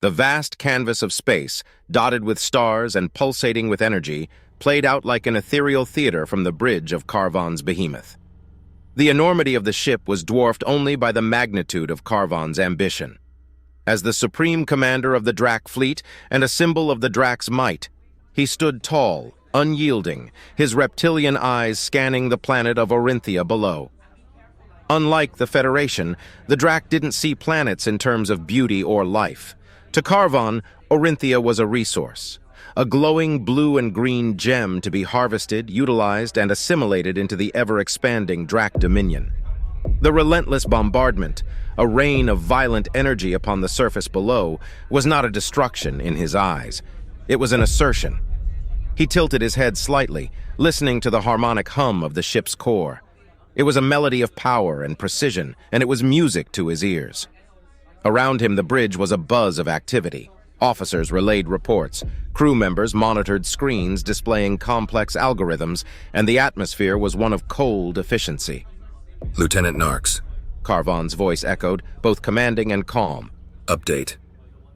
The vast canvas of space, dotted with stars and pulsating with energy, played out like an ethereal theater from the bridge of Karvan's behemoth. The enormity of the ship was dwarfed only by the magnitude of Karvan's ambition. As the supreme commander of the Drac fleet and a symbol of the Drac's might, he stood tall, unyielding, his reptilian eyes scanning the planet of Orinthia below. Unlike the Federation, the Drac didn't see planets in terms of beauty or life. To Karvan, Orinthia was a resource, a glowing blue and green gem to be harvested, utilized, and assimilated into the ever-expanding Drac dominion. The relentless bombardment, a rain of violent energy upon the surface below, was not a destruction in his eyes. It was an assertion. He tilted his head slightly, listening to the harmonic hum of the ship's core. It was a melody of power and precision, and it was music to his ears. Around him, the bridge was a buzz of activity. Officers relayed reports, crew members monitored screens displaying complex algorithms, and the atmosphere was one of cold efficiency. Lieutenant Narks. Karvan's voice echoed, both commanding and calm. Update.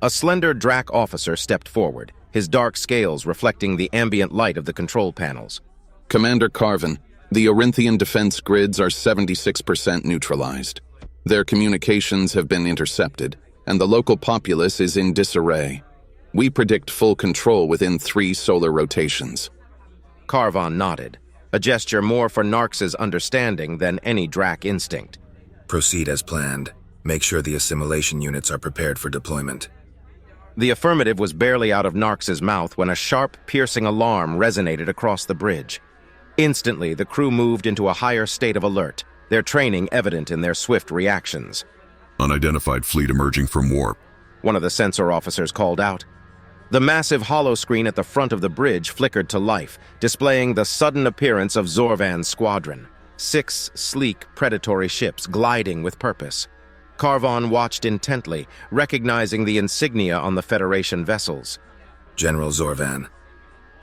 A slender Drac officer stepped forward, his dark scales reflecting the ambient light of the control panels. Commander Karvan, the Orinthian defense grids are 76% neutralized. Their communications have been intercepted, and the local populace is in disarray. We predict full control within 3 solar rotations. Karvan nodded, a gesture more for Narks's understanding than any Drac instinct. Proceed as planned. Make sure the assimilation units are prepared for deployment. The affirmative was barely out of Narks's mouth when a sharp, piercing alarm resonated across the bridge. Instantly, the crew moved into a higher state of alert, their training evident in their swift reactions. Unidentified fleet emerging from warp. One of the sensor officers called out. The massive holoscreen at the front of the bridge flickered to life, displaying the sudden appearance of Zorvan's squadron. 6 sleek, predatory ships gliding with purpose. Karvan watched intently, recognizing the insignia on the Federation vessels. General Zorvan.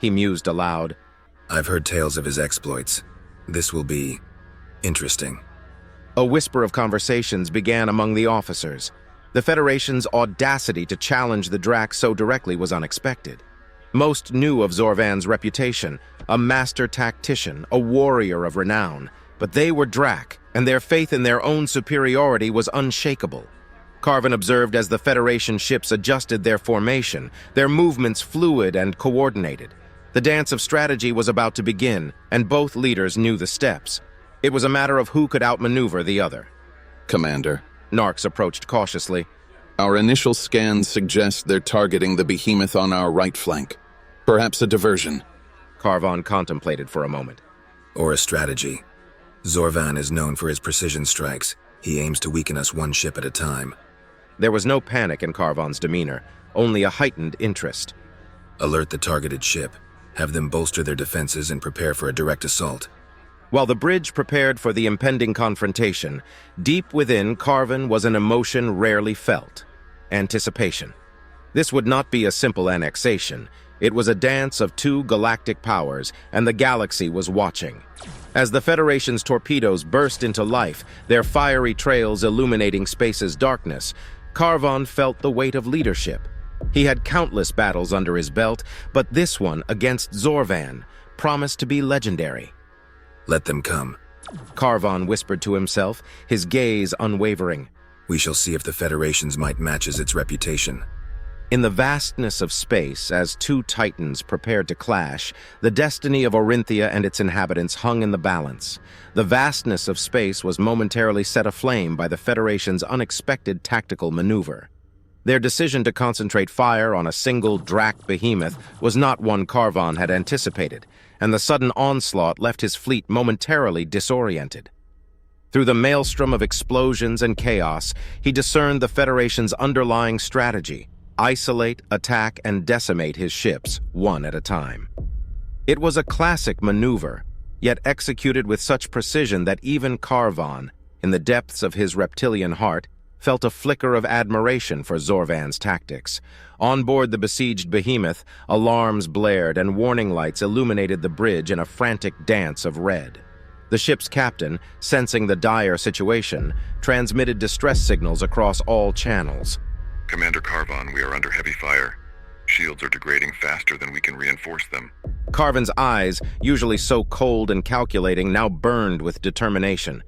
He mused aloud. I've heard tales of his exploits. This will be interesting. A whisper of conversations began among the officers. The Federation's audacity to challenge the Drac so directly was unexpected. Most knew of Zorvan's reputation, a master tactician, a warrior of renown, but they were Drac, and their faith in their own superiority was unshakable. Karvan observed as the Federation ships adjusted their formation, their movements fluid and coordinated. The dance of strategy was about to begin, and both leaders knew the steps. It was a matter of who could outmaneuver the other. Commander. Narks approached cautiously. Our initial scans suggest they're targeting the behemoth on our right flank. Perhaps a diversion. Karvan contemplated for a moment. Or a strategy. Zorvan is known for his precision strikes. He aims to weaken us one ship at a time. There was no panic in Karvan's demeanor, only a heightened interest. Alert the targeted ship. Have them bolster their defenses and prepare for a direct assault. While the bridge prepared for the impending confrontation, deep within Karvan was an emotion rarely felt: anticipation. This would not be a simple annexation. It was a dance of 2 galactic powers, and the galaxy was watching. As the Federation's torpedoes burst into life, their fiery trails illuminating space's darkness, Karvan felt the weight of leadership. He had countless battles under his belt, but this one against Zorvan promised to be legendary. Let them come. Karvan whispered to himself, his gaze unwavering. We shall see if the Federation's might matches its reputation. In the vastness of space, as 2 titans prepared to clash, the destiny of Orinthia and its inhabitants hung in the balance. The vastness of space was momentarily set aflame by the Federation's unexpected tactical maneuver. Their decision to concentrate fire on a single Drac behemoth was not one Karvan had anticipated, and the sudden onslaught left his fleet momentarily disoriented. Through the maelstrom of explosions and chaos, he discerned the Federation's underlying strategy: isolate, attack, and decimate his ships, one at a time. It was a classic maneuver, yet executed with such precision that even Karvan, in the depths of his reptilian heart, felt a flicker of admiration for Zorvan's tactics. On board the besieged behemoth, alarms blared and warning lights illuminated the bridge in a frantic dance of red. The ship's captain, sensing the dire situation, transmitted distress signals across all channels. Commander Carvon, we are under heavy fire. Shields are degrading faster than we can reinforce them. Carvan's eyes, usually so cold and calculating, now burned with determination.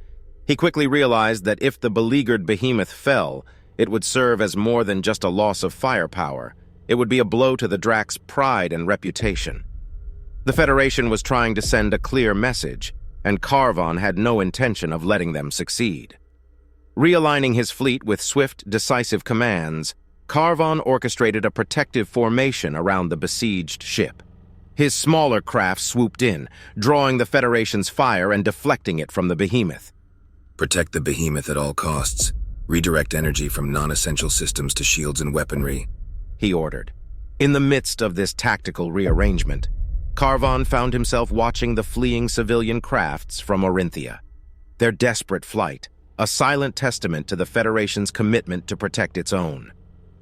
He quickly realized that if the beleaguered behemoth fell, it would serve as more than just a loss of firepower. It would be a blow to the Drac's pride and reputation. The Federation was trying to send a clear message, and Carvon had no intention of letting them succeed. Realigning his fleet with swift, decisive commands, Carvon orchestrated a protective formation around the besieged ship. His smaller craft swooped in, drawing the Federation's fire and deflecting it from the behemoth. Protect the behemoth at all costs. Redirect energy from non-essential systems to shields and weaponry, he ordered. In the midst of this tactical rearrangement, Carvon found himself watching the fleeing civilian crafts from Orinthia. Their desperate flight, a silent testament to the Federation's commitment to protect its own.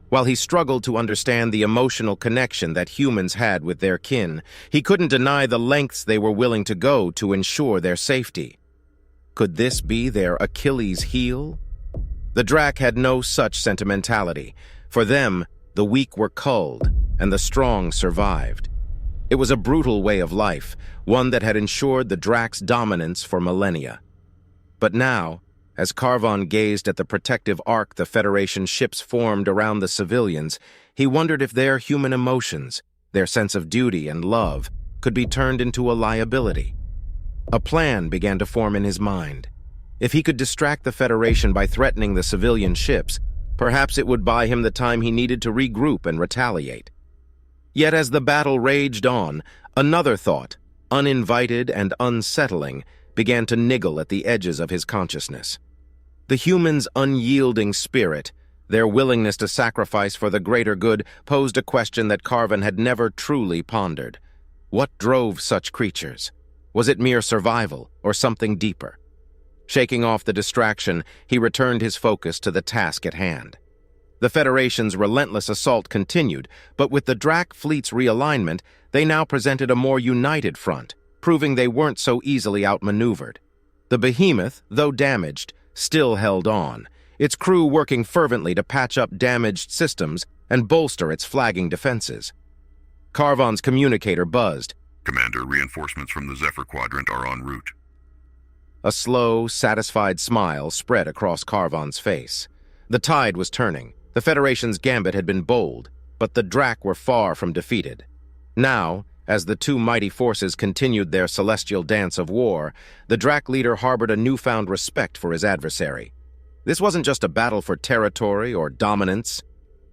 While he struggled to understand the emotional connection that humans had with their kin, he couldn't deny the lengths they were willing to go to ensure their safety. Could this be their Achilles' heel? The Drac had no such sentimentality. For them, the weak were culled, and the strong survived. It was a brutal way of life, one that had ensured the Drac's dominance for millennia. But now, as Carvon gazed at the protective arc the Federation ships formed around the civilians, he wondered if their human emotions, their sense of duty and love, could be turned into a liability. A plan began to form in his mind. If he could distract the Federation by threatening the civilian ships, perhaps it would buy him the time he needed to regroup and retaliate. Yet as the battle raged on, another thought, uninvited and unsettling, began to niggle at the edges of his consciousness. The humans' unyielding spirit, their willingness to sacrifice for the greater good, posed a question that Carvon had never truly pondered. What drove such creatures? Was it mere survival, or something deeper? Shaking off the distraction, he returned his focus to the task at hand. The Federation's relentless assault continued, but with the Drac fleet's realignment, they now presented a more united front, proving they weren't so easily outmaneuvered. The behemoth, though damaged, still held on, its crew working fervently to patch up damaged systems and bolster its flagging defenses. Carvon's communicator buzzed. Commander, reinforcements from the Zephyr Quadrant are en route. A slow, satisfied smile spread across Carvon's face. The tide was turning. The Federation's gambit had been bold, but the Drac were far from defeated. Now, as the two mighty forces continued their celestial dance of war, the Drac leader harbored a newfound respect for his adversary. This wasn't just a battle for territory or dominance.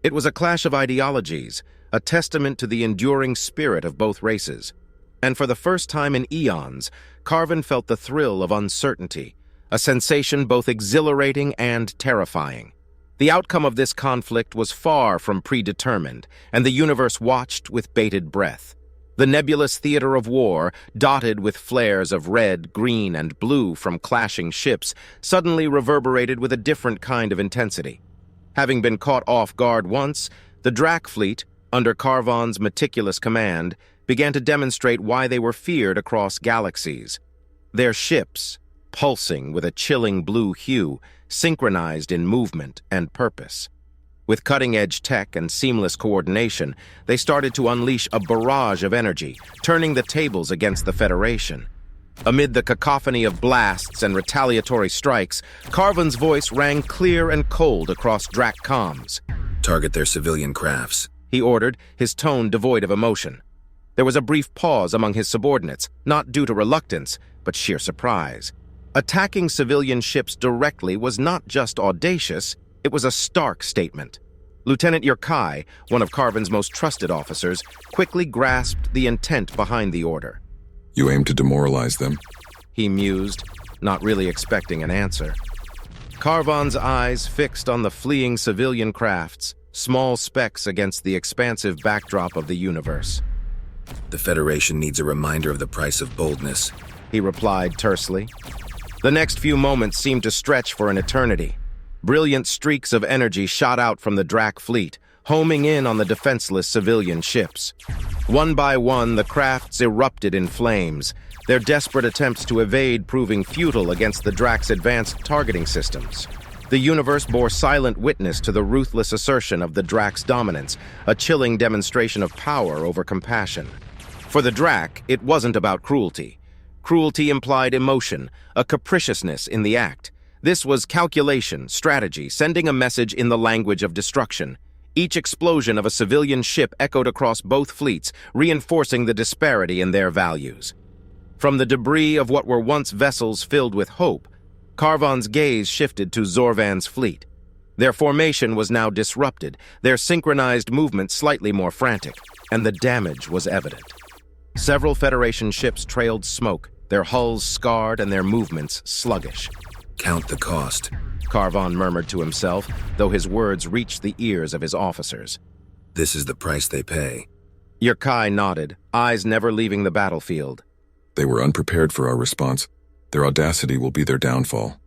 It was a clash of ideologies, a testament to the enduring spirit of both races. And for the first time in eons, Carvon felt the thrill of uncertainty, a sensation both exhilarating and terrifying. The outcome of this conflict was far from predetermined, and the universe watched with bated breath. The nebulous theater of war, dotted with flares of red, green, and blue from clashing ships, suddenly reverberated with a different kind of intensity. Having been caught off guard once, the Drac fleet, under Carvon's meticulous command, began to demonstrate why they were feared across galaxies. Their ships, pulsing with a chilling blue hue, synchronized in movement and purpose. With cutting-edge tech and seamless coordination, they started to unleash a barrage of energy, turning the tables against the Federation. Amid the cacophony of blasts and retaliatory strikes, Carvon's voice rang clear and cold across Drac comms. Target their civilian crafts, he ordered, his tone devoid of emotion. There was a brief pause among his subordinates, not due to reluctance, but sheer surprise. Attacking civilian ships directly was not just audacious, it was a stark statement. Lieutenant Yerkai, one of Carvon's most trusted officers, quickly grasped the intent behind the order. You aim to demoralize them? He mused, not really expecting an answer. Carvon's eyes fixed on the fleeing civilian crafts, small specks against the expansive backdrop of the universe. The Federation needs a reminder of the price of boldness, he replied tersely. The next few moments seemed to stretch for an eternity. Brilliant streaks of energy shot out from the Drac fleet, homing in on the defenseless civilian ships. One by one, the crafts erupted in flames, their desperate attempts to evade proving futile against the Drac's advanced targeting systems. The universe bore silent witness to the ruthless assertion of the Drac's dominance, a chilling demonstration of power over compassion. For the Drac, it wasn't about cruelty. Cruelty implied emotion, a capriciousness in the act. This was calculation, strategy, sending a message in the language of destruction. Each explosion of a civilian ship echoed across both fleets, reinforcing the disparity in their values. From the debris of what were once vessels filled with hope, Carvon's gaze shifted to Zorvan's fleet. Their formation was now disrupted, their synchronized movement slightly more frantic, and the damage was evident. Several Federation ships trailed smoke, their hulls scarred and their movements sluggish. Count the cost, Carvon murmured to himself, though his words reached the ears of his officers. This is the price they pay. Yerkai nodded, eyes never leaving the battlefield. They were unprepared for our response. Their audacity will be their downfall.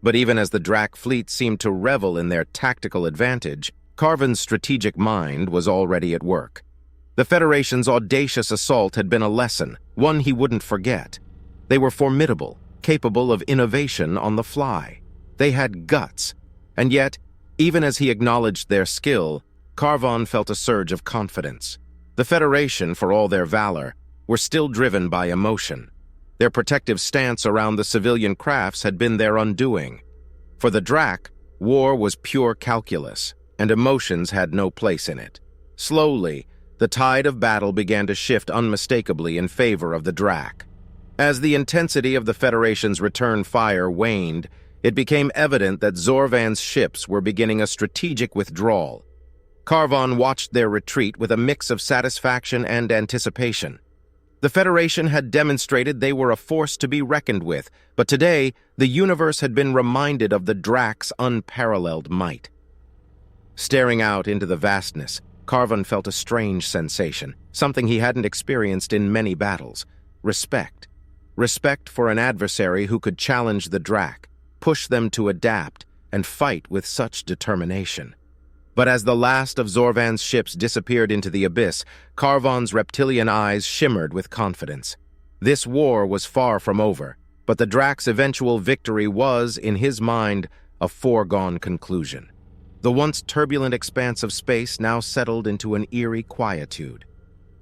But even as the Drac fleet seemed to revel in their tactical advantage, Carvon's strategic mind was already at work. The Federation's audacious assault had been a lesson, one he wouldn't forget. They were formidable, capable of innovation on the fly. They had guts, and yet, even as he acknowledged their skill, Carvon felt a surge of confidence. The Federation, for all their valor, were still driven by emotion. Their protective stance around the civilian crafts had been their undoing. For the Drac, war was pure calculus, and emotions had no place in it. Slowly, the tide of battle began to shift unmistakably in favor of the Drac. As the intensity of the Federation's return fire waned, it became evident that Zorvan's ships were beginning a strategic withdrawal. Carvon watched their retreat with a mix of satisfaction and anticipation. The Federation had demonstrated they were a force to be reckoned with, but today, the universe had been reminded of the Drac's unparalleled might. Staring out into the vastness, Carvon felt a strange sensation, something he hadn't experienced in many battles. Respect. Respect for an adversary who could challenge the Drac, push them to adapt, and fight with such determination. But as the last of Zorvan's ships disappeared into the abyss, Carvon's reptilian eyes shimmered with confidence. This war was far from over, but the Drac's eventual victory was, in his mind, a foregone conclusion. The once turbulent expanse of space now settled into an eerie quietude.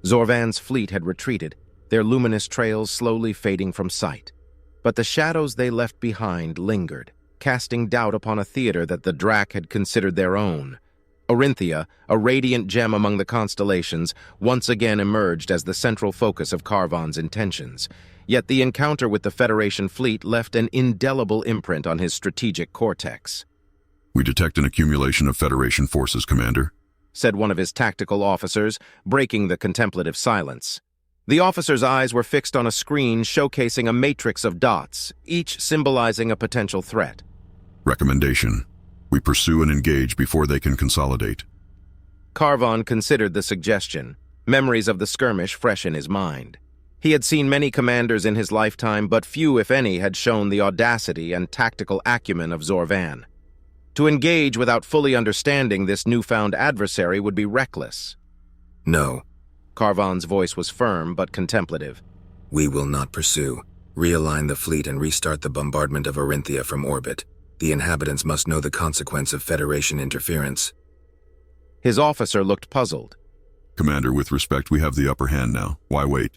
Zorvan's fleet had retreated, their luminous trails slowly fading from sight. But the shadows they left behind lingered, casting doubt upon a theater that the Drac had considered their own. Orinthia, a radiant gem among the constellations, once again emerged as the central focus of Carvon's intentions. Yet the encounter with the Federation fleet left an indelible imprint on his strategic cortex. "We detect an accumulation of Federation forces, Commander," said one of his tactical officers, breaking the contemplative silence. The officer's eyes were fixed on a screen showcasing a matrix of dots, each symbolizing a potential threat. "Recommendation: we pursue and engage before they can consolidate." Carvon considered the suggestion, memories of the skirmish fresh in his mind. He had seen many commanders in his lifetime, but few, if any, had shown the audacity and tactical acumen of Zorvan. To engage without fully understanding this newfound adversary would be reckless. No, Carvon's voice was firm but contemplative. we will not pursue. Realign the fleet and restart the bombardment of Orinthia from orbit. The inhabitants must know the consequence of Federation interference. His officer looked puzzled. "Commander, with respect, we have the upper hand now. Why wait?"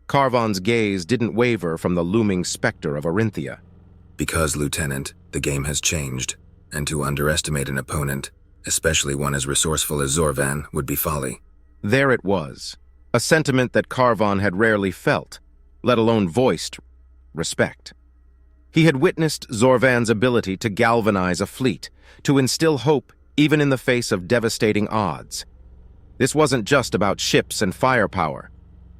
Carvon's gaze didn't waver from the looming specter of Orinthia. Because, Lieutenant, the game has changed, and to underestimate an opponent, especially one as resourceful as Zorvan, would be folly. There it was, a sentiment that Carvon had rarely felt, let alone voiced: respect. He had witnessed Zorvan's ability to galvanize a fleet, to instill hope even in the face of devastating odds. This wasn't just about ships and firepower.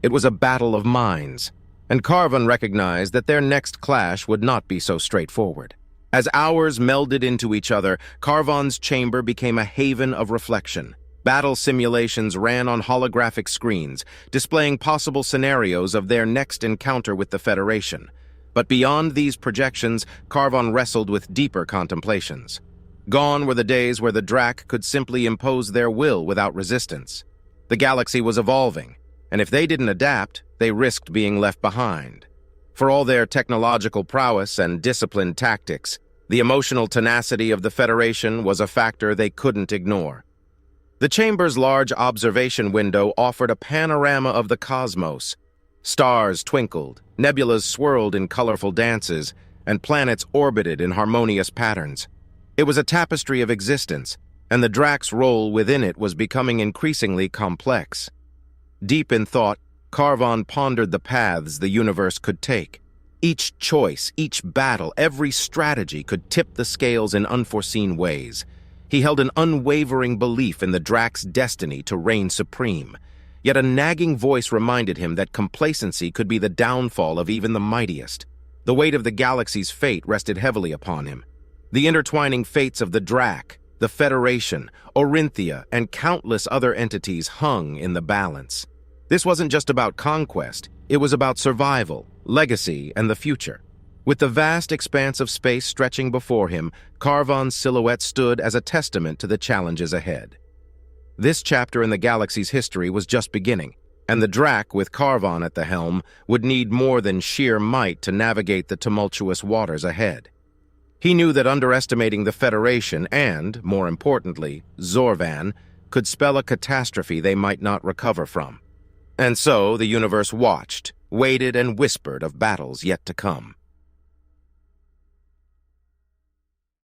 It was a battle of minds, and Carvon recognized that their next clash would not be so straightforward. As hours melded into each other, Carvon's chamber became a haven of reflection. Battle simulations ran on holographic screens, displaying possible scenarios of their next encounter with the Federation. But beyond these projections, Carvon wrestled with deeper contemplations. Gone were the days where the Drac could simply impose their will without resistance. The galaxy was evolving, and if they didn't adapt, they risked being left behind. For all their technological prowess and disciplined tactics, The emotional tenacity of the Federation was a factor they couldn't ignore. The chamber's large observation window offered a panorama of the cosmos. Stars twinkled, nebulas swirled in colorful dances, and planets orbited in harmonious patterns. It was a tapestry of existence, and the Drac's role within it was becoming increasingly complex. Deep in thought, Carvon pondered the paths the universe could take. Each choice, each battle, every strategy could tip the scales in unforeseen ways. He held an unwavering belief in the Drac's destiny to reign supreme. Yet a nagging voice reminded him that complacency could be the downfall of even the mightiest. The weight of the galaxy's fate rested heavily upon him. The intertwining fates of the Drac, the Federation, Orinthia, and countless other entities hung in the balance. This wasn't just about conquest, it was about survival, legacy, and the future. With the vast expanse of space stretching before him, Carvon's silhouette stood as a testament to the challenges ahead. This chapter in the galaxy's history was just beginning, and the Drac, with Carvon at the helm, would need more than sheer might to navigate the tumultuous waters ahead. He knew that underestimating the Federation and, more importantly, Zorvan, could spell a catastrophe they might not recover from. And so the universe watched, waited, and whispered of battles yet to come.